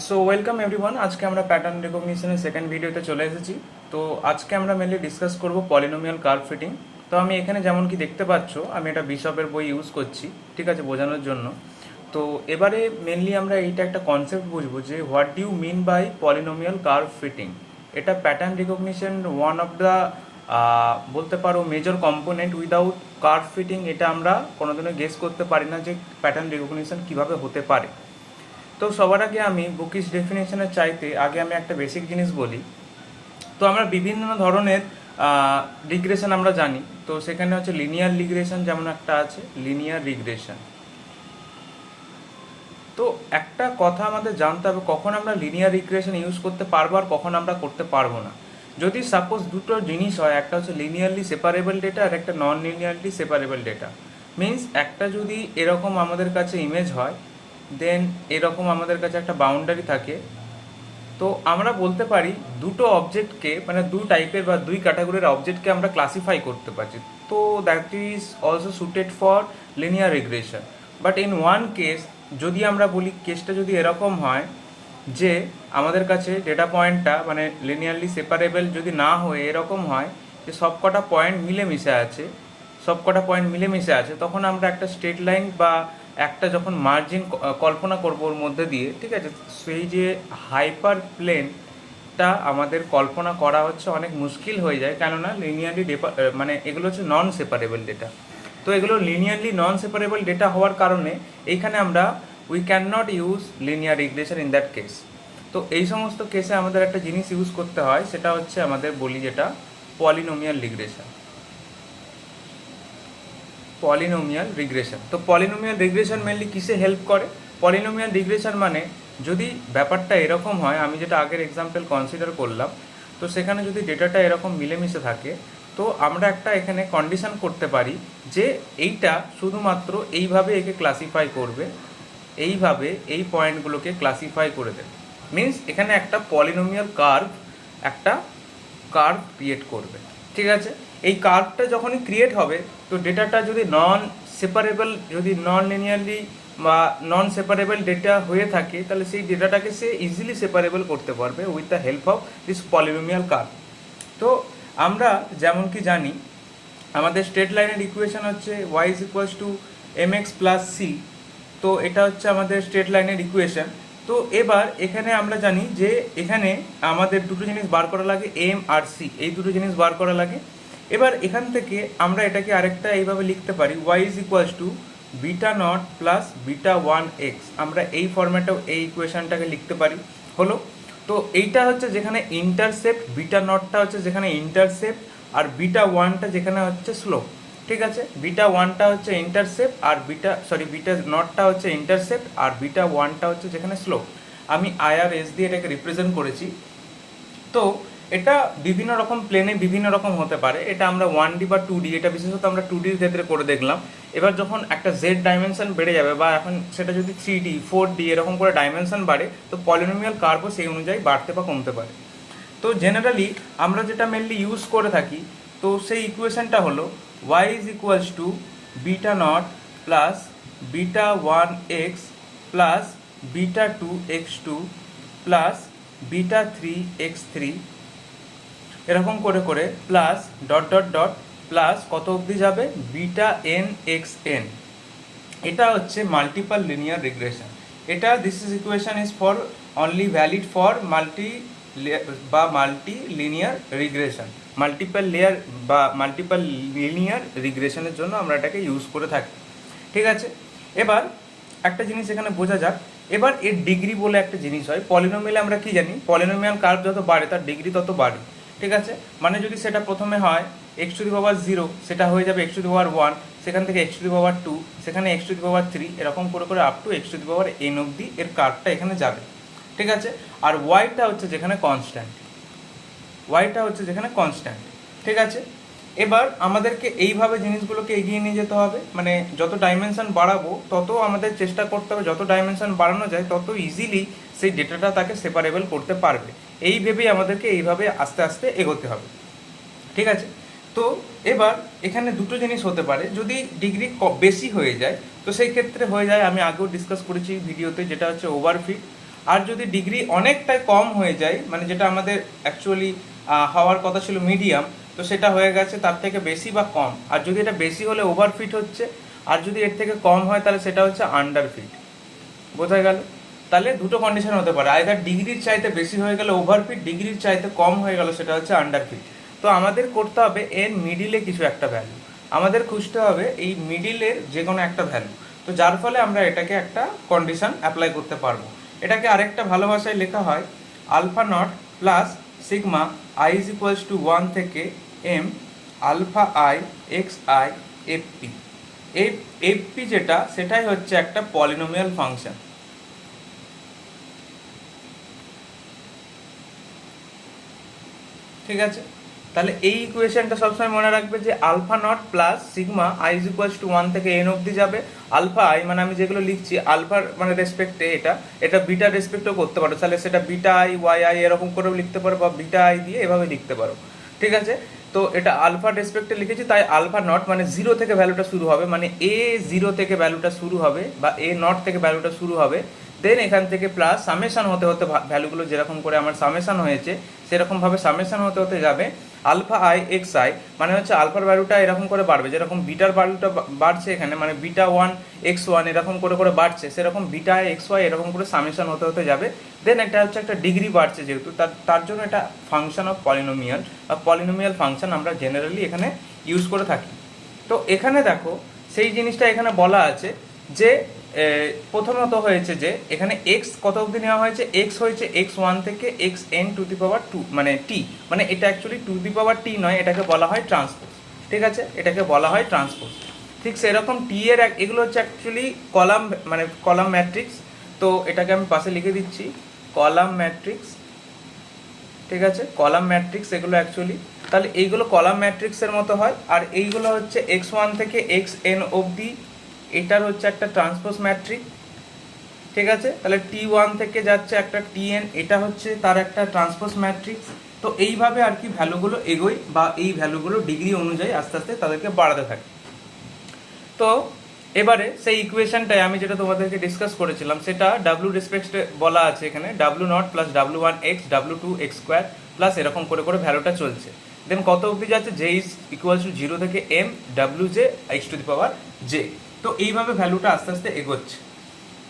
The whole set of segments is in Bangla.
So welcome everyone. আজকে আমরা প্যাটার্ন রিকগনিশনের সেকেন্ড ভিডিওতে চলে এসেছি। তো আজকে আমরা মেনলি ডিসকাস করব পলিনোমিয়াল কার্ভ ফিটিং। তো আমি এখানে যেমন কি দেখতে পাচ্ছ, আমি এটা বিশপের বই ইউজ করছি, ঠিক আছে, বোঝানোর জন্য। তো এবারে মেনলি আমরা এইটা একটা কনসেপ্ট বুঝবো যে what do you mean by polynomial curve fitting. এটা pattern recognition one of the বলতে পারো major component. Without curve fitting এটা আমরা কোনোদিনও গেস করতে পারি না যে প্যাটার্ন রিকগনিশন কীভাবে হতে পারে। তো সবার আগে আমি বুকিশ ডেফিনেশনের চাইতে আগে আমি একটা বেসিক জিনিস বলি। তো আমরা বিভিন্ন ধরনের রিগ্রেশন আমরা জানি। তো সেখানে হচ্ছে লিনিয়ার রিগ্রেশন যেমন একটা আছে, লিনিয়ার রিগ্রেশন। তো একটা কথা আমাদের জানতে হবে কখন আমরা লিনিয়ার রিগ্রেশন ইউজ করতে পারবো আর কখন আমরা করতে পারবো না। যদি সাপোজ দুটো জিনিস হয়, একটা হচ্ছে লিনিয়ারলি সেপারেবল ডেটা আর একটা নন লিনিয়ারলি সেপারেবল ডেটা। মিনস একটা যদি এরকম আমাদের কাছে ইমেজ হয়, দেন এরকম আমাদের কাছে একটা বাউন্ডারি থাকে, তো আমরা বলতে পারি দুটো অবজেক্টকে, মানে দুই টাইপের বা দুই ক্যাটাগরির অবজেক্টকে আমরা ক্লাসিফাই করতে পারছি। তো that is also suited for linear regression. But in one case, যদি আমরা বলি কেসটা যদি এরকম হয় যে আমাদের কাছে ডেটা পয়েন্টটা মানে লিনিয়ারলি সেপারেবল যদি না হয়ে এরকম হয় যে সবকটা পয়েন্ট মিলেমিশে আছে, তখন আমরা একটা স্ট্রেট লাইন বা একটা যখন মার্জিন কল্পনা করব ওর মধ্যে দিয়ে, ঠিক আছে, সেই যে হাইপার প্লেনটা আমাদের কল্পনা করা হচ্ছে অনেক মুশকিল হয়ে যায়, কেননা লিনিয়ারলি মানে এগুলো হচ্ছে নন সেপারেবল ডেটা। তো এগুলো লিনিয়ারলি নন সেপারেবল ডেটা হওয়ার কারণে এইখানে আমরা we can not use linear regression in that case. তো এই সমস্ত কেসে আমাদের একটা জিনিস ইউজ করতে হয়, সেটা হচ্ছে আমাদের বলি যেটা পলিনোমিয়াল রিগ্রেশন। তো পলিনোমিয়াল রিগ্রেশন মেনলি কিসে হেল্প করে? পলিনোমিয়াল রিগ্রেশন মানে যদি ব্যাপারটা এরকম হয়, আমি যেটা আগের এক্সাম্পল কনসিডার করলাম, তো সেখানে যদি ডেটাটা এরকম মিলেমিশে থাকে, তো আমরা একটা এখানে কন্ডিশন করতে পারি যে এইটা শুধুমাত্র এইভাবে একে ক্লাসিফাই করবে, এইভাবে এই পয়েন্টগুলোকে ক্লাসিফাই করে দেবে। মিনস এখানে একটা পলিনোমিয়াল একটা কার্ভ ক্রিয়েট করবে, ঠিক আছে। এই কার্ভটা যখনই ক্রিয়েট হবে, তো ডেটাটা যদি নন লিনিয়ারলি বা নন সেপারেবল ডেটা হয়ে থাকে, তাহলে সেই ডেটাটাকে সে ইজিলি সেপারেবল করতে পারবে with the help of this polynomial curve. তো আমরা যেমন কি জানি, আমাদের স্ট্রেট লাইনের ইকুয়েশন হচ্ছে y is equals to mx plus C. তো এটা হচ্ছে আমাদের স্ট্রেট লাইনের ইকুয়েশন। তো এবার এখানে আমরা জানি যে এখানে আমাদের দুটো জিনিস বার করা লাগে, এম আর সি, এই দুটো জিনিস বার করা লাগে। এবার এখান থেকে আমরা এটাকে আরেকটা এইভাবে লিখতে পারি, y is equals to beta not plus beta one x. আমরা এই ফরম্যাটেও এই ইকুয়েশনটাকে লিখতে পারি। হলো, তো এইটা হচ্ছে যেখানে ইন্টারসেপ্ট, বিটা নটটা হচ্ছে যেখানে ইন্টারসেপ্ট, আর বিটা ওয়ানটা যেখানে হচ্ছে স্লোপ, ঠিক আছে। বিটা ওয়ানটা হচ্ছে ইন্টারসেপ্ট আর বিটা নটটা হচ্ছে ইন্টারসেপ্ট, আর বিটা ওয়ানটা হচ্ছে যেখানে স্লোপ। আমি আইআরএস দিয়ে এটাকে রিপ্রেজেন্ট করেছি। তো এটা বিভিন্ন রকম প্লেনে বিভিন্ন রকম হতে পারে। এটা আমরা 1D বা 2D, এটা বিশেষত আমরা 2Dর ক্ষেত্রে করে দেখলাম। এবার যখন একটা জেড ডাইমেনশন বেড়ে যাবে, বা এখন সেটা যদি 3D 4D এরকম করে ডাইমেনশন বাড়ে, তো পলিনোমিয়াল কার্ভও সেই অনুযায়ী বাড়তে বা কমতে পারে। তো জেনারেলি আমরা যেটা মেনলি ইউজ করে থাকি, তো সেই ইকুয়েশনটা হলো y is equals to beta not plus beta one x plus beta two x two plus beta three x three, এরকম করে করে plus dot dot dot plus কত অবধি যাবে, বিটা এন এক্স এন। এটা হচ্ছে মাল্টিপল লিনিয়ার রিগ্রেশন। এটা this is equation is for only valid for multi linear regression. Multiple linear রিগ্রেশনের জন্য আমরা এটাকে ইউজ করে থাকি, ঠিক আছে। এবার একটা জিনিস এখানে বোঝা যাক। এবার এর ডিগ্রি বলে একটা জিনিস হয় পলিনোমিয়ালে। আমরা কি জানি, পলিনোমিয়াল কার্ভ যত বাড়ে তার ডিগ্রি তত বাড়ে, ঠিক আছে। মানে যদি সেটা প্রথমে হয় এক্স টু দি পাওয়ার 0, সেটা হয়ে যাবে এক্স টু দি পাওয়ার 1, সেখান থেকে এক্স টু দি পাওয়ার 2, সেখানে এক্স টু দি পাওয়ার 3, এরকম করে করে up to x to the power n অবধি এর কার্ভটা এখানে যাবে, ঠিক আছে। আর ওয়াইটা হচ্ছে যেখানে কনস্ট্যান্ট, ঠিক আছে। এবার আমাদেরকে এইভাবে জিনিসগুলোকে এগিয়ে নিয়ে যেতে হবে, মানে যত ডাইমেনশন বাড়াবো তত আমাদের চেষ্টা করতে হবে যত ডাইমেনশন বাড়ানো যায় তত ইজিলি সেই ডেটাটা তাকে সেপারেবল করতে পারবে। এই ভেবেই আমাদেরকে এইভাবে আস্তে আস্তে এগোতে হবে, ঠিক আছে। তো এবার এখানে দুটো জিনিস হতে পারে, যদি ডিগ্রি বেশি হয়ে যায় তো সেই ক্ষেত্রে হয়ে যায়, আমি আগেও ডিসকাস করেছি ভিডিওতে, যেটা হচ্ছে ওভারফিট। আর যদি ডিগ্রি অনেকটাই কম হয়ে যায়, মানে যেটা আমাদের অ্যাকচুয়ালি হওয়ার কথা ছিল মিডিয়াম, তো সেটা হয়ে গেছে তার থেকে বেশি বা কম। আর যদি এটা বেশি হলে ওভারফিট হচ্ছে, আর যদি এর থেকে কম হয় তাহলে সেটা হচ্ছে আন্ডারফিট। বোঝা গেল? তাহলে দুটো কন্ডিশন হতে পারে, আইদার ডিগ্রির চাইতে বেশি হয়ে গেলে ওভারফিট, ডিগ্রির চাইতে কম হয়ে গেল সেটা হচ্ছে আন্ডারফিট। তো আমাদের করতে হবে এর মিডিলে কিছু একটা ভ্যালু, আমাদের খুঁজতে হবে এই মিডিলের যে কোনো একটা ভ্যালু। তো যার ফলে আমরা এটাকে একটা কন্ডিশন অ্যাপ্লাই করতে পারবো। এটাকে আরেকটা ভালো ভাষায় লেখা হয় alpha naught plus sigma I is equals to 1 থেকে M alpha I X I F P. এই এফ পি যেটা, সেটাই হচ্ছে একটা পলিনোমিয়াল ফাংশন। ঠিক আছে? তাহলে এই ইকুয়েশনটা সবসময় মনে রাখবে যে alpha naught plus sigma I is equals to 1 থেকে এন অবধি যাবে। আলফা আই মানে আমি যেগুলো লিখছি আলফার মানে রেসপেক্টে, এটা বিটার রেসপেক্টেও করতে পারো, তাহলে সেটা বিটা আই ওয়াই আই এরকম করেও লিখতে পারো, বা বিটা আই দিয়ে এভাবে লিখতে পারো। ঠিক আছে? তো এটা আলফার রেসপেক্টে লিখেছি, তাই আলফা নট মানে 0 থেকে ভ্যালুটা শুরু হবে, মানে এ 0 থেকে ভ্যালুটা শুরু হবে, বা এ নট থেকে ভ্যালুটা শুরু হবে। দেন এখান থেকে প্লাস সামেশন হতে হতে ভ্যালুগুলো যেরকম করে আমার সামেশন হয়েছে সেরকমভাবে সামেশন হতে হতে যাবে আলফা আই এক্স আই, মানে হচ্ছে আলফার ভ্যালুটা এরকম করে বাড়বে, যেরকম বিটার ভ্যালুটা বাড়ছে এখানে, মানে বিটা 1 এক্স 1 এরকম করে করে বাড়ছে, সেরকম বিটা আই এক্স ওয়াই এরকম করে সামেশন হতে হতে যাবে। দেন এটা হচ্ছে একটা ডিগ্রি বাড়ছে যেহেতু, তার জন্য এটা ফাংশন অফ পলিনোমিয়াল বা পলিনোমিয়াল ফাংশন আমরা জেনারেলি এখানে ইউজ করে থাকি। তো এখানে দেখো সেই জিনিসটা এখানে বলা আছে যে প্রথমত হয়েছে যে এখানে এক্স কত অবধি নেওয়া হয়েছে, এক্স হয়েছে এক্স 1 থেকে এক্স এন টু দি পাওয়ার 2 মানে টি, মানে এটা অ্যাকচুয়ালি টু দি পাওয়ার টি নয়, এটাকে বলা হয় ট্রান্সপোজ। ঠিক আছে? এটাকে বলা হয় ট্রান্সপোজ। ঠিক সেরকম টি এর এগুলো হচ্ছে অ্যাকচুয়ালি কলাম, মানে কলাম ম্যাট্রিক্স। তো এটাকে আমি পাশে লিখে দিচ্ছি কলাম ম্যাট্রিক্স। ঠিক আছে? কলাম ম্যাট্রিক্স এগুলো অ্যাকচুয়ালি, তাহলে এইগুলো কলাম ম্যাট্রিক্সের মতো হয়। আর এইগুলো হচ্ছে এক্স 1 থেকে এক্স এন অবধি, এটার হচ্ছে একটা ট্রান্সপোজ ম্যাট্রিক্স। ঠিক আছে? তাহলে T1 থেকে যাচ্ছে একটা Tn, এটা হচ্ছে তার একটা ট্রান্সপোজ ম্যাট্রিক্স। তো এইভাবে আর কি ভ্যালুগুলো এগোয়, বা এই ভ্যালুগুলো ডিগ্রি অনুযায়ী আস্তে আস্তে তাদেরকে বাড়াতে থাকে। তো এবারে সেই ইকুয়েশনটাই আমি যেটা তোমাদেরকে ডিসকাস করেছিলাম, সেটা ডাব্লু রেসপেক্টে বলা আছে এখানে W naught plus W one X W two X square plus এরকম করে করে ভ্যালুটা চলছে। দেন কত অবধি যাচ্ছে, জে ইজ ইকুয়ালস টু 0 থেকে M W J X to the power J. তো এইভাবে ভ্যালুটা আস্তে আস্তে এগোচ্ছে।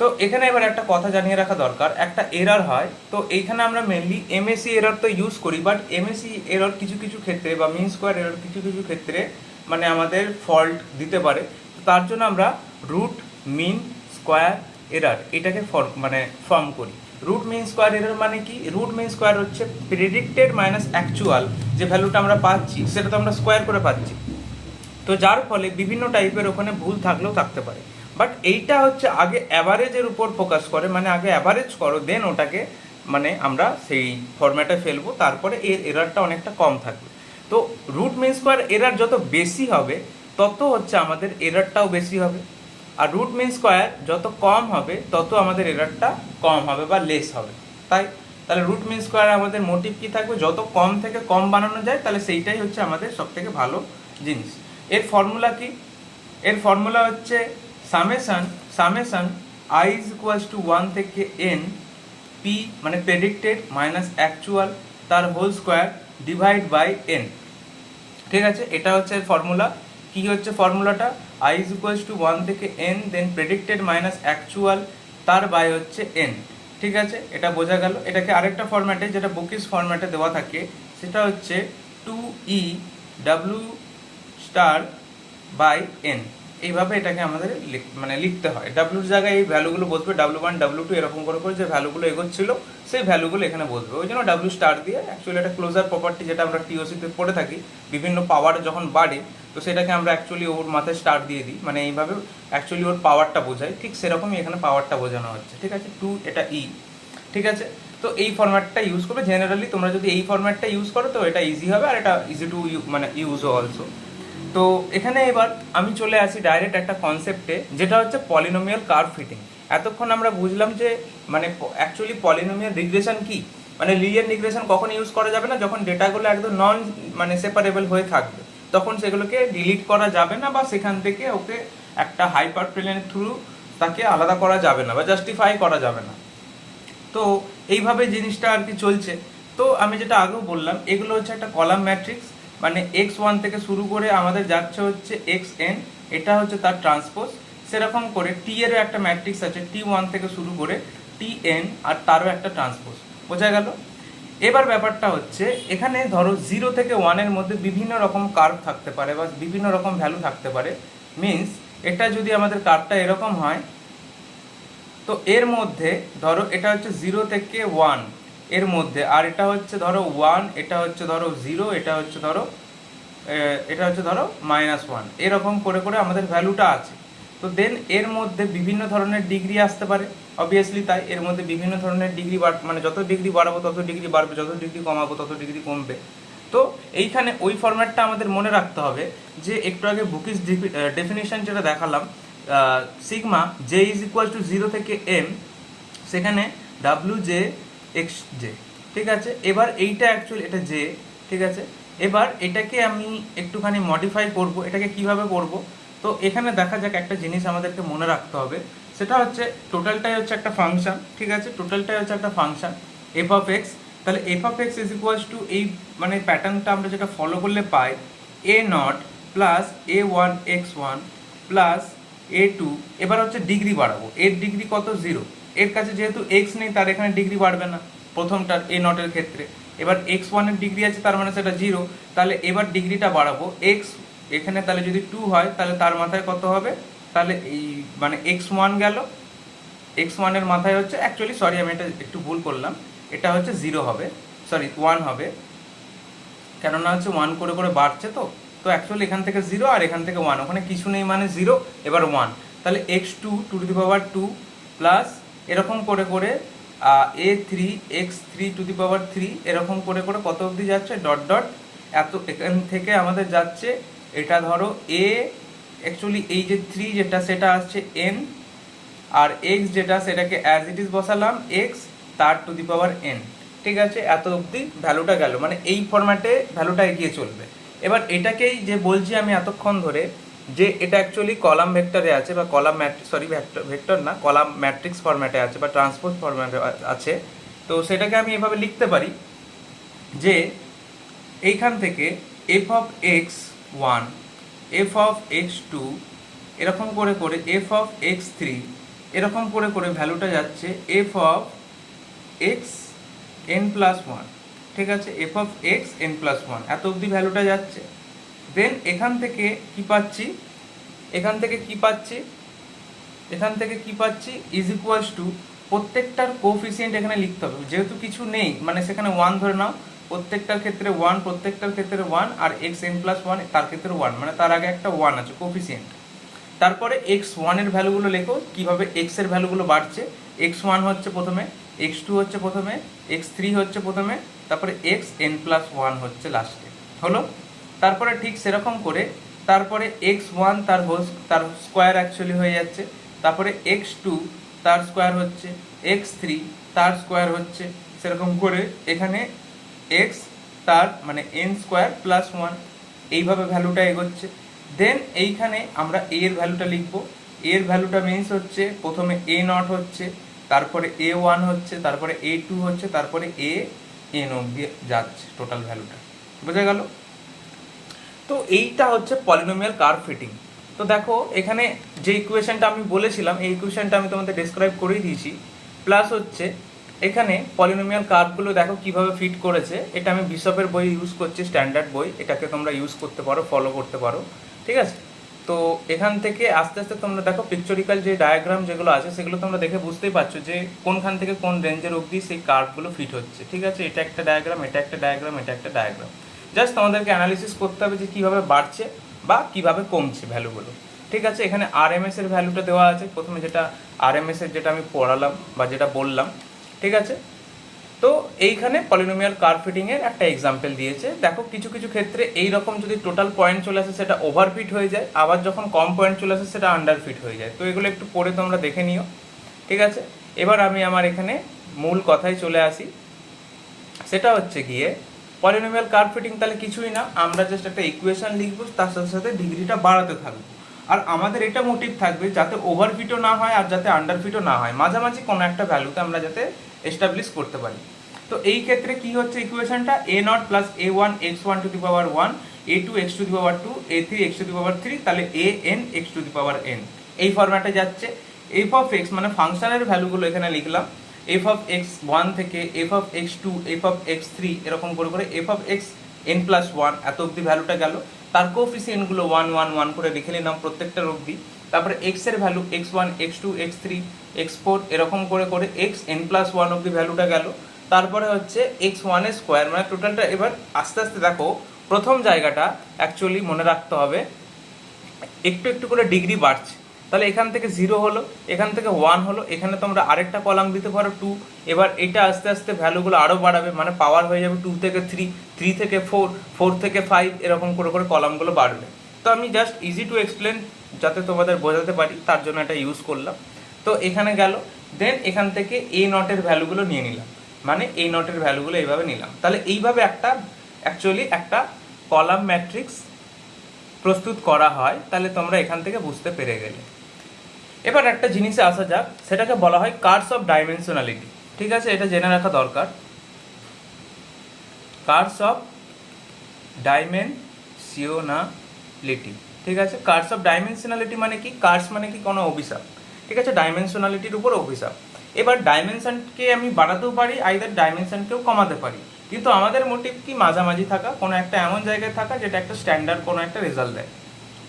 তো এখানে এবার একটা কথা জানিয়ে রাখা দরকার, একটা এরর হয়, তো এইখানে আমরা মেনলি এমএসি এরর তো ইউজ করি, বাট এমএসি এরর কিছু কিছু ক্ষেত্রে বা মিন স্কোয়ার এরর কিছু কিছু ক্ষেত্রে মানে আমাদের ফল্ট দিতে পারে। তার জন্য আমরা রুট মিন স্কোয়ার এরর এটাকে ফর্ম করি। রুট মিন স্কোয়ার এরর মানে কি? রুট মিন স্কোয়ার হচ্ছে প্রেডিক্টেড মাইনাস অ্যাকচুয়াল যে ভ্যালুটা আমরা পাচ্ছি সেটা তো আমরা স্কোয়ার করে পাচ্ছি, তো যার ফলে বিভিন্ন টাইপের ওখানে ভুল থাকলেও থাকতে পারে। বাট এইটা হচ্ছে আগে অ্যাভারেজের উপর ফোকাস করে, মানে আগে অ্যাভারেজ করো, দেন ওটাকে মানে আমরা সেই ফরম্যাটে ফেলবো, তারপরে এর এরারটা অনেকটা কম থাকবে। তো রুট মিন স্কোয়ার এরার যত বেশি হবে তত হচ্ছে আমাদের এরারটাও বেশি হবে, আর রুট মিন স্কোয়ার যত কম হবে তত আমাদের এরারটা কম হবে বা লেস হবে। তাহলে রুট মিন স্কোয়ার আমাদের মোটিভ কি থাকবে, যত কম থেকে কম বানানো যায় তাহলে সেইটাই হচ্ছে আমাদের সব থেকে ভালো জিনিস। এর ফর্মুলা কি? এর ফর্মুলা হচ্ছে summation I is equals to 1 থেকে এন পি মানে প্রেডিক্টেড মাইনাস অ্যাকচুয়াল তার whole square divide by N. ঠিক আছে? এটা হচ্ছে এর ফর্মুলা। কি হচ্ছে ফর্মুলাটা? আই ইজ ইকুয়ালস টু 1 থেকে এন দেন প্রেডিক্টেড মাইনাস অ্যাকচুয়াল তার বাই হচ্ছে এন। ঠিক আছে? এটা বোঝা গেল। এটাকে আরেকটা ফরম্যাটে যেটা বুকিস ফরম্যাটে দেওয়া থাকে সেটা হচ্ছে 2e W star by N, এইভাবে এটাকে আমাদের লিখতে হয়। ডাব্লুর জায়গায় এই ভ্যালুগুলো বসবে, ডাব্লু1 ডাব্লু2 এরকম করে করে যে ভ্যালুগুলো এগোচ্ছিল সেই ভ্যালুগুলো এখানে বসবে, ওই জন্য ডাব্লু স্টার দিয়ে। অ্যাকচুয়ালি এটা ক্লোজার প্রপার্টি যেটা আমরা টিওসিতে পড়ে থাকি, বিভিন্ন পাওয়ার যখন বাড়ে তো সেটাকে আমরা অ্যাকচুয়ালি ওর মাথায় স্টার দিয়ে দিই, মানে এইভাবে অ্যাকচুয়ালি ওর পাওয়ারটা বোঝায়। ঠিক সেরকমই এখানে পাওয়ারটা বোঝানো হচ্ছে। ঠিক আছে? 2 এটা ই। ঠিক আছে? তো এই ফরম্যাটটা ইউজ করবে জেনারেলি, তোমরা যদি এই ফরম্যাটটা ইউজ করো তো এটা ইজি হবে, আর এটা ইজি টু ইউজও অলসো। তো এখানে এবার আমি চলে আসি ডাইরেক্ট একটা কনসেপ্টে, যেটা হচ্ছে পলিনোমিয়াল কার্ভ ফিটিং। এতক্ষণ আমরা বুঝলাম যে অ্যাকচুয়ালি পলিনোমিয়াল রিগ্রেশন কি, লিনিয়ার রিগ্রেশন কখন ইউজ করা যাবে না, যখন ডেটাগুলো একদম নন সেপারেবল হয়ে থাকবে, তখন সেগুলোকে ডিলিট করা যাবে না, বা সেখান থেকে ওকে একটা হাইপার প্লেনের থ্রু তাকে আলাদা করা যাবে না বা জাস্টিফাই করা যাবে না। তো এইভাবে জিনিসটা আর কি চলছে। তো আমি যেটা আগেও বললাম, এগুলো হচ্ছে একটা কলাম ম্যাট্রিক্স, মানে x1 থেকে শুরু করে আমাদের যাচ্ছে হচ্ছে xn, এটা হচ্ছে তার ট্রান্সপোজ। সেরকম করে টি এরও একটা ম্যাট্রিক্স আছে, t1 থেকে শুরু করে tn, আর তারও একটা ট্রান্সপোজ। বোঝা গেল? এবার ব্যাপারটা হচ্ছে, এখানে ধরো 0 থেকে 1-এর মধ্যে বিভিন্ন রকম কার্ভ থাকতে পারে বা বিভিন্ন রকম ভ্যালু থাকতে পারে। মিনস এটা যদি আমাদের কার্ভটা এরকম হয়, তো এর মধ্যে ধরো এটা হচ্ছে 0 থেকে 1 এর মধ্যে, আর এটা হচ্ছে ধরো 1, এটা হচ্ছে ধরো 0, এটা হচ্ছে ধরো -1, এরকম করে করে আমাদের ভ্যালুটা আছে। তো দেন এর মধ্যে বিভিন্ন ধরনের ডিগ্রি আসতে পারে, অবভিয়াসলি তাই এর মধ্যে বিভিন্ন ধরনের ডিগ্রি মানে যত ডিগ্রি বাড়াবো তত ডিগ্রি বাড়বে, যত ডিগ্রি কমাবো তত ডিগ্রি কমবে। তো এইখানে ওই ফরম্যাটটা আমাদের মনে রাখতে হবে, যে একটু আগে বুকিস ডেফিনিশন যেটা দেখালাম, sigma J is equal to 0 থেকে m, সেখানে ডাব্লিউ জে এক্স জে, ঠিক আছে। এবার এইটা অ্যাকচুয়ালি এটা জে, ঠিক আছে। এবার এটাকে আমি একটুখানি মডিফাই করব। এটাকে কিভাবে করব? তো এখানে দেখা যাক, একটা জিনিস আমাদেরকে মনে রাখতে হবে, সেটা হচ্ছে টোটালটাই হচ্ছে একটা ফাংশন, ঠিক আছে। টোটালটাই হচ্ছে একটা ফাংশন এফ অফ এক্স। তাহলে F of X is equals to, এই মানে প্যাটার্নটা আমরা যেটা ফলো করলে পাই, A naught plus a1 x1 plus a2। এবার হচ্ছে ডিগ্রি বাড়াবো, এর ডিগ্রি কত? 0। এর কাছে যেহেতু x নেই, তার এখানে ডিগ্রি বাড়বে না প্রথমটার, এ নটের ক্ষেত্রে। এবার x1 এর ডিগ্রি আছে, তার মানে সেটা 0। তাহলে এবার ডিগ্রিটা বাড়াবো, x এখানে তাহলে যদি 2 হয়, তাহলে তার মাথায় কত হবে? তাহলে এই মানে x1 গেল, x1 এর মাথায় হচ্ছে, অ্যাকচুয়ালি সরি আমি এটা একটু ভুল করলাম, এটা হচ্ছে 0 হবে, সরি 1 হবে, কেননা হচ্ছে 1 করে করে বাড়ছে। তো তো অ্যাকচুয়ালি এখান থেকে 0 আর এখান থেকে 1, ওখানে কিছু নেই মানে 0, এবার 1। তাহলে x2 two the power 2 plus এরকম করে করে a3 x3 টু দি পাওয়ার 3, এরকম করে করে কত অবধি যাচ্ছে? ডট ডট এত, এখান থেকে আমাদের যাচ্ছে এটা ধরো a, অ্যাকচুয়ালি এই যে 3 যেটা সেটা আসছে n, আর x যেটা সেটাকে অ্যাজ ইট ইজ বসালাম x তার টু দি পাওয়ার n, ঠিক আছে। এত অবধি ভ্যালুটা গেল, মানে এই ফরম্যাটে ভ্যালুটা এগিয়ে চলবে। এবার এটাকেই যে বলছি আমি এতক্ষণ ধরে, যে এটা অ্যাকচুয়ালি কলাম ভেক্টরে আছে, বা কলাম সরি ভেক্টর না, কলাম ম্যাট্রিক্স ফরম্যাটে আছে বা ট্রান্সপোজ ফরম্যাটে আছে। তো সেটাকে আমি এভাবে লিখতে পারি যে এইখান থেকে F of X one, F of X two, এরকম করে করে এফ অফ এক্স থ্রি, এরকম করে করে ভ্যালুটা যাচ্ছে F of X N plus one, ঠিক আছে। F of X N plus one, এত অবধি ভ্যালুটা যাচ্ছে। দেন এখান থেকে কি পাচ্ছি? এখান থেকে কি পাচ্ছি? এখান থেকে কি পাচ্ছি? ইজ ইকুয়ালস টু, প্রত্যেকটার কোফিসিয়েন্ট এখানে লিখতে হবে, যেহেতু কিছু নেই মানে সেখানে 1 ধরে নাও, প্রত্যেকটার ক্ষেত্রে 1, প্রত্যেকটার ক্ষেত্রে 1, আর এক্স এন প্লাস 1 তার ক্ষেত্রে 1, মানে তার আগে একটা 1 আছে কোফিসিয়েন্ট। তারপরে x1 এর ভ্যালুগুলো লেখো, কিভাবে x এর ভ্যালুগুলো বাড়ছে। x1 হচ্ছে প্রথমে, x2 হচ্ছে প্রথমে, x3 হচ্ছে প্রথমে, তারপরে xn+1 হচ্ছে লাস্টে, হলো। তারপরে ঠিক সেরকম করে তারপরে x1 তার স্কোয়ার অ্যাকচুয়ালি হয়ে যাচ্ছে, তারপরে x2 তার স্কোয়ার হচ্ছে, x3 তার স্কোয়ার হচ্ছে, সেরকম করে এখানে x তার মানে n²+1, এইভাবে ভ্যালুটা এগোচ্ছে। দেন এইখানে আমরা a এর ভ্যালুটা লিখবো। a এর ভ্যালুটা মিনস হচ্ছে প্রথমে a0 হচ্ছে, তারপরে a1 হচ্ছে, তারপরে a2 হচ্ছে, তারপরে an অবধি যাচ্ছে টোটাল ভ্যালুটা। বোঝা গেল? তো এইটা হচ্ছে পলিনোমিয়াল কার্ভ ফিটিং। তো দেখো এখানে যে ইকুয়েশনটা আমি বলেছিলাম, এই ইকুয়েশনটা আমি তোমাদের ডেসক্রাইব করেই দিয়েছি। প্লাস হচ্ছে এখানে পলিনোমিয়াল কার্ভগুলো দেখো কিভাবে ফিট করেছে। এটা আমি বিশপের বই ইউজ করছি, স্ট্যান্ডার্ড বই, এটাকে তোমরা ইউজ করতে পারো, ফলো করতে পারো, ঠিক আছে। তো এখান থেকে আস্তে আস্তে তোমরা দেখো পিকচারিক্যাল যে ডায়াগ্রাম যেগুলো আছে সেগুলো তোমরা দেখে বুঝতেই পারছো যে কোনখান থেকে কোন রেঞ্জের অবধি সেই কার্ভগুলো ফিট হচ্ছে, ঠিক আছে। এটা একটা ডায়াগ্রাম, এটা একটা ডায়াগ্রাম, এটা একটা ডায়াগ্রাম। জাস্ট তোমাদেরকে অ্যানালিসিস করতে হবে যে কীভাবে বাড়ছে বা কীভাবে কমছে ভ্যালুগুলো, ঠিক আছে। এখানে আরএমএস এর ভ্যালুটা দেওয়া আছে প্রথমে, যেটা আরএমএস এর যেটা আমি পড়ালাম বা যেটা বললাম, ঠিক আছে। তো এইখানে পলিনোমিয়াল কার্ভ ফিটিং এর একটা এক্সাম্পল দিয়েছে। দেখো কিছু কিছু ক্ষেত্রে এই রকম যদি টোটাল পয়েন্ট চলে আসে সেটা ওভারফিট হয়ে যায়, আবার যখন কম পয়েন্ট চলে আসে সেটা আন্ডারফিট হয়ে যায়। তো এগুলো একটু পড়ে তোমরা দেখে নিও, ঠিক আছে। এবার আমি আমার এখানে মূল কথায় চলে আসি, সেটা হচ্ছে গিয়ে পলিনোমিয়াল কার্ভ ফিটিং তাহলে কিছুই না, আমরা জাস্ট একটা ইকুয়েশন লিখবো, তার সাথে সাথে ডিগ্রিটা বাড়াতে থাকবো। আর আমাদের এটা মোটিভ থাকবে যাতে ওভারফিটও না হয় আর যাতে আন্ডারফিটও না হয়, মাঝামাঝি কোনো একটা ভ্যালুতে আমরা যাতে এস্টাবলিশ করতে পারি। তো এই ক্ষেত্রে কি হচ্ছে ইকুয়েশনটা, A naught plus A one X one to the power one, A two x to the power two, A three X to the power three, তাহলে A N X to the power N এই ফরম্যাটে যাচ্ছে। এফ অফ এক্স মানে ফাংশনের ভ্যালুগুলো এখানে লিখলাম, এফ অফ এক্স ওয়ান থেকে F of X two, F of X three, এরকম করে করে F of X N plus one এত অব্দি ভ্যালুটা গেল। তার কোফিসিয়েন্টগুলো ওয়ান ওয়ান ওয়ান করে লিখে নিলাম প্রত্যেকটার অব্দি। তারপরে এক্স এর value X one X two X three X four এরকম করে করে এক্স এন প্লাস ওয়ান অব্দি ভ্যালুটা গেল। তারপরে হচ্ছে এক্স ওয়ানের স্কোয়ার মানে টোটালটা। এবার আস্তে আস্তে দেখো প্রথম জায়গাটা অ্যাকচুয়ালি মনে রাখতে হবে একটু একটু করে ডিগ্রি বাড়ছে। তাহলে এখান থেকে 0 হলো, এখান থেকে 1 হলো, এখানে তোমরা আরেকটা কলাম দিতে পারো 2। এবার এটা আস্তে আস্তে ভ্যালুগুলো আরও বাড়াবে, মানে পাওয়ার হয়ে যাবে 2 থেকে 3, 3 থেকে 4, 4 থেকে 5, এরকম করে করে কলামগুলো বাড়বে। তো আমি জাস্ট ইজি টু এক্সপ্লেন যাতে তোমাদের বোঝাতে পারি তার জন্য এটা ইউজ করলাম। তো এখানে গেল, দেন এখান থেকে এ নটের ভ্যালুগুলো নিয়ে নিলাম, মানে এই নটের ভ্যালুগুলো এইভাবে নিলাম। তাহলে এইভাবে একটা অ্যাকচুয়ালি একটা কলাম ম্যাট্রিক্স প্রস্তুত করা হয়। তাহলে তোমরা এখান থেকে বুঝতে পেরে গেলে। এবার একটা জিনিসে আসা যাক, সেটাকে বলা হয় কার্ভস অফ ডাইমেনশনালিটি। ঠিক আছে, এটা জেনে রাখা দরকার। কার্ভস অফ ডাইমেনশনালিটি, ঠিক আছে। কার্ভস অফ ডাইমেনশনালিটি মানে কি? কার্ভস মানে কি? কোনো অভিশাপ, ঠিক আছে। ডাইমেনশনালিটির উপর অভিশাপ। এবার ডাইমেনশনকে আমি বাড়াতেও পারি, আইদার ডাইমেনশনকেও কমাতে পারি, কিন্তু আমাদের মোটিভ কি? মাঝামাঝি থাকা, কোনো একটা এমন জায়গায় থাকা যেটা একটা স্ট্যান্ডার্ড কোনো একটা রেজাল্ট দেয়,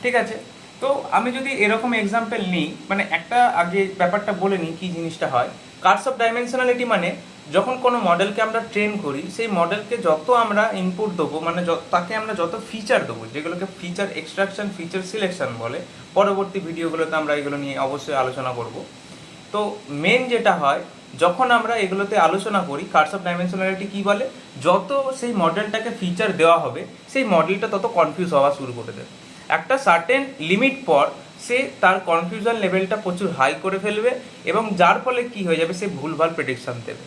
ঠিক আছে। তো আমি যদি এরকম এক্সাম্পল নিই, মানে একটা আগে ব্যাপারটা বলে নিই কি জিনিসটা হয়। কার্ভস অফ ডাইমেনশনালিটি মানে যখন কোনো মডেলকে আমরা ট্রেন করি, সেই মডেলকে যত আমরা ইনপুট দেবো, মানে তাকে আমরা যত ফিচার দেবো, যেগুলোকে ফিচার এক্সট্রাকশন ফিচার সিলেকশন বলে, পরবর্তী ভিডিওগুলোতে আমরা এগুলো নিয়ে অবশ্যই আলোচনা করব। তো মেন যেটা হয় যখন আমরা এগুলোতে আলোচনা করি, কার্ভস অফ ডাইমেনশনালিটি কী বলে, যত সেই মডেলটাকে ফিচার দেওয়া হবে সেই মডেলটা তত কনফিউজ হওয়া শুরু করে দেবে। একটা সার্টেন লিমিট পর সে তার কনফিউশন লেভেলটা প্রচুর হাই করে ফেলবে, এবং যার ফলে কি হয়ে যাবে, সে ভুলভাল প্রেডিকশন দেবে।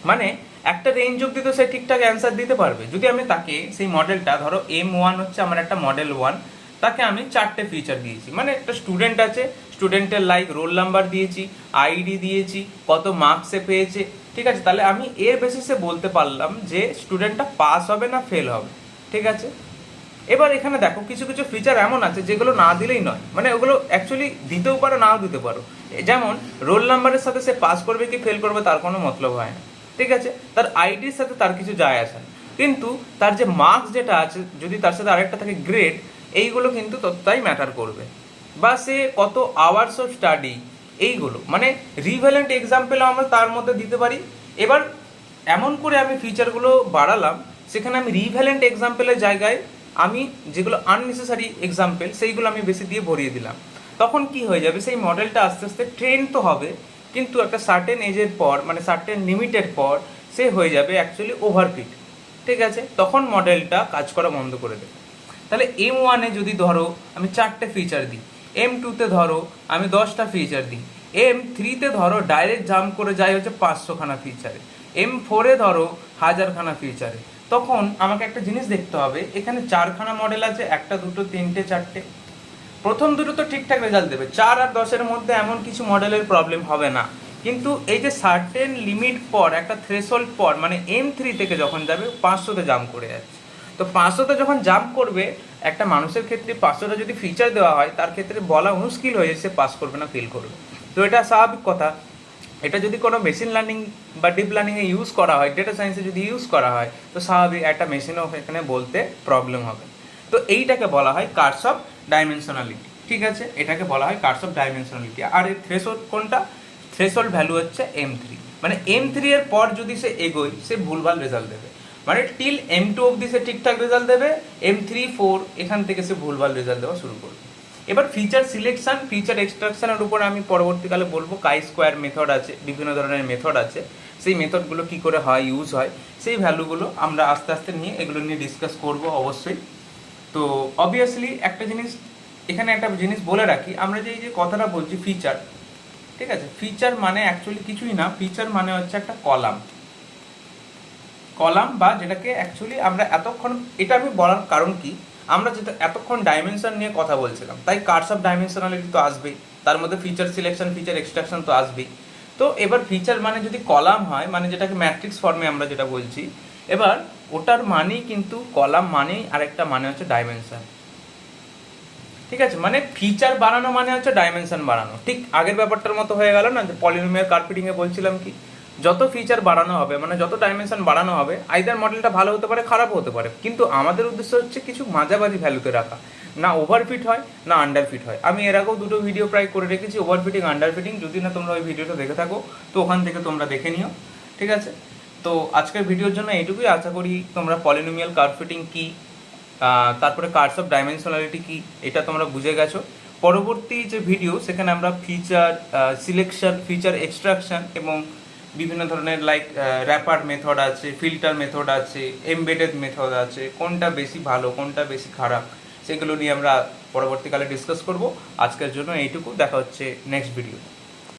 মানে একটা রেঞ্জ অব্দি তো সে ঠিকঠাক অ্যান্সার দিতে পারবে। যদি আমি তাকে সেই মডেলটা, ধরো M1 হচ্ছে আমার একটা মডেল 1, তাকে আমি 4টে ফিচার দিয়েছি, মানে একটা স্টুডেন্ট আছে, স্টুডেন্টের লাইক রোল নাম্বার দিয়েছি, আইডি দিয়েছি, কত মার্কসে পেয়েছে, ঠিক আছে। তাহলে আমি এর বেসিসে বলতে পারলাম যে স্টুডেন্টটা পাস হবে না ফেল হবে, ঠিক আছে। এবার এখানে দেখো কিছু কিছু ফিচার এমন আছে যেগুলো না দিলেই নয়, মানে ওগুলো অ্যাকচুয়ালি দিতেও পারো নাও দিতে পারো। যেমন রোল নাম্বারের সাথে সে পাস করবে কি ফেল করবে তার কোনো মতলব হয় না, ঠিক আছে। তার আইডির সাথে তার কিছু যায় আসে না, কিন্তু তার যে মার্কস যেটা আছে, যদি তার সাথে আরেকটা থাকে গ্রেড, এইগুলো কিন্তু ততটাই ম্যাটার করবে। বা সে কত আওয়ার্স অফ স্টাডি, এইগুলো মানে রিভ্যালেন্ট এক্সাম্পল আমরা তার মধ্যে দিতে পারি। এবার এমন করে আমি ফিচারগুলো বাড়ালাম, সেখানে আমি রিভ্যালেন্ট এক্সাম্পলের জায়গায় আমি যেগুলো আননেসেসারি এক্সাম্পল সেইগুলো আমি বেশি দিয়ে ভরিয়ে দিলাম। তখন কি হয়ে যাবে, সেই মডেলটা আস্তে আস্তে ট্রেন তো হবে, কিন্তু একটা সার্টেন এজের পর, মানে সার্টেন লিমিটের পর সে হয়ে যাবে অ্যাকচুয়ালি ওভারফিট, ঠিক আছে। তখন মডেলটা কাজ করা বন্ধ করে দেবে। তাহলে M1-এ যদি ধরো আমি 4টে ফিচার দিই, M2-তে ধরো আমি 10টা ফিচার দিই, M3-তে ধরো ডাইরেক্ট জাম্প করে যাই হচ্ছে 500খানা ফিচারে, M4-এ ধরো 1000খানা ফিচারে, তখন আমাকে একটা জিনিস দেখতে হবে, এখানে 4খানা মডেল আছে, 1টা 2টো 3টে 4টে, প্রথম দুটো তো ঠিকঠাক রেজাল্ট দেবে, 4 আর 10-এর মধ্যে এমন কিছু মডেলের প্রবলেম হবে না। কিন্তু এই যে সার্টেন লিমিট পর, একটা থ্রেশহোল্ড পর, মানে M3 থেকে যখন যাবে 500তে জাম্প করে যাচ্ছে। তো 500তে যখন জাম্প করবে, একটা মানুষের ক্ষেত্রে 500টা যদি ফিচার দেওয়া হয়, তার ক্ষেত্রে বলা মুশকিল হয়ে যাচ্ছে পাস করবে না ফেল করবে। তো এটা স্বাভাবিক কথা। এটা যদি কোনো মেশিন লার্নিং বা ডিপ লার্নিংয়ে ইউজ করা হয়, ডেটা সায়েন্সে যদি ইউজ করা হয়, তো স্বাভাবিক একটা মেশিনও এখানে বলতে প্রবলেম হবে। তো এইটাকে বলা হয় কার্ভস অফ ডাইমেনশনালিটি, ঠিক আছে। এটাকে বলা হয় কার্ভস অফ ডাইমেনশনালিটি। আর এর থ্রেশহোল্ড কোনটা? থ্রেশহোল্ড ভ্যালু হচ্ছে M3, মানে M3 এর পর যদি সে এগোয় সে ভুলভাল রেজাল্ট দেবে, মানে টিল M2 অবধি সে ঠিকঠাক রেজাল্ট দেবে, M3 4 এখান থেকে সে ভুলভাল রেজাল্ট দেওয়া শুরু করবে। এবার ফিচার সিলেকশন ফিচার এক্সট্রাকশনের উপর আমি পরবর্তীকালে বলবো। কাই স্কোয়ার মেথড আছে, বিভিন্ন ধরনের মেথড আছে, সেই মেথডগুলো কী করে হয়, ইউজ হয়, সেই ভ্যালুগুলো আমরা আস্তে আস্তে নিয়ে এগুলো নিয়ে ডিসকাস করব অবশ্যই। তো অবভিয়াসলি একটা জিনিস এখানে একটা জিনিস বলে রাখি, আমরা যে এই যে কথাটা বলছি ফিচার, ঠিক আছে, ফিচার মানে অ্যাকচুয়ালি কিছুই না। ফিচার মানে হচ্ছে একটা কলাম, বা যেটাকে অ্যাকচুয়ালি আমরা এতক্ষণ, এটা আমি বলার কারণ কি, আমরা যেটা এতক্ষণ ডাইমেনশন নিয়ে কথা বলছিলাম, তাই কার্ভস অফ ডাইমেনশনালিটি তো আসবেই, তার মধ্যে ফিচার সিলেকশন ফিচার এক্সট্রাকশন তো আসবেই। তো এবার ফিচার মানে যদি কলাম হয়, মানে যেটাকে ম্যাট্রিক্স ফর্মে আমরা যেটা বলছি, এবার ওটার মানেই কিন্তু কলাম মানেই আরেকটা মানে হচ্ছে ডাইমেনশন। ঠিক আছে, মানে ফিচার বাড়ানো মানে হচ্ছে ডাইমেনশন বাড়ানো। ঠিক আগের ব্যাপারটার মতো হয়ে গেল না, যে পলিনোমিয়াল কার্ভেটিংয়ে বলছিলাম কি, যত ফিচার বাড়ানো হবে মানে যত ডাইমেনশন বাড়ানো হবে, আইদার মডেলটা ভালো হতে পারে খারাপ হতে পারে, কিন্তু আমাদের উদ্দেশ্য হচ্ছে কিছু মাঝামাঝি ভ্যালুতে রাখা, না ওভারফিট হয় না আন্ডারফিট হয়। আমি এর আগেও দুটো ভিডিও প্রায় করে রেখেছি, ওভারফিটিং আন্ডারফিটিং, যদি না তোমরা ওই ভিডিওটা দেখে থাকো তো ওখান থেকে তোমরা দেখে নিও। ঠিক আছে, তো আজকের ভিডিওর জন্য এইটুকুই। আশা করি তোমরা পলিনোমিয়াল কার্ভেটিং কি, তারপরে কার্ভস অফ ডাইমেনশনালিটি কি, এটা তোমরা বুঝে গেছো। পরবর্তী যে ভিডিও সেখানে আমরা ফিচার সিলেকশন, ফিচার এক্সট্রাকশন এবং বিভিন্ন ধরনের লাইক র্যাপার মেথড আছে, ফিল্টার মেথড আছে, এমবেডেড মেথড আছে, কোনটা বেশি ভালো কোনটা বেশি খারাপ সেগুলো নিয়ে আমরা পরবর্তীকালে ডিসকাস করব। আজকের জন্য এইটুকু, দেখা হচ্ছে নেক্সট ভিডিও।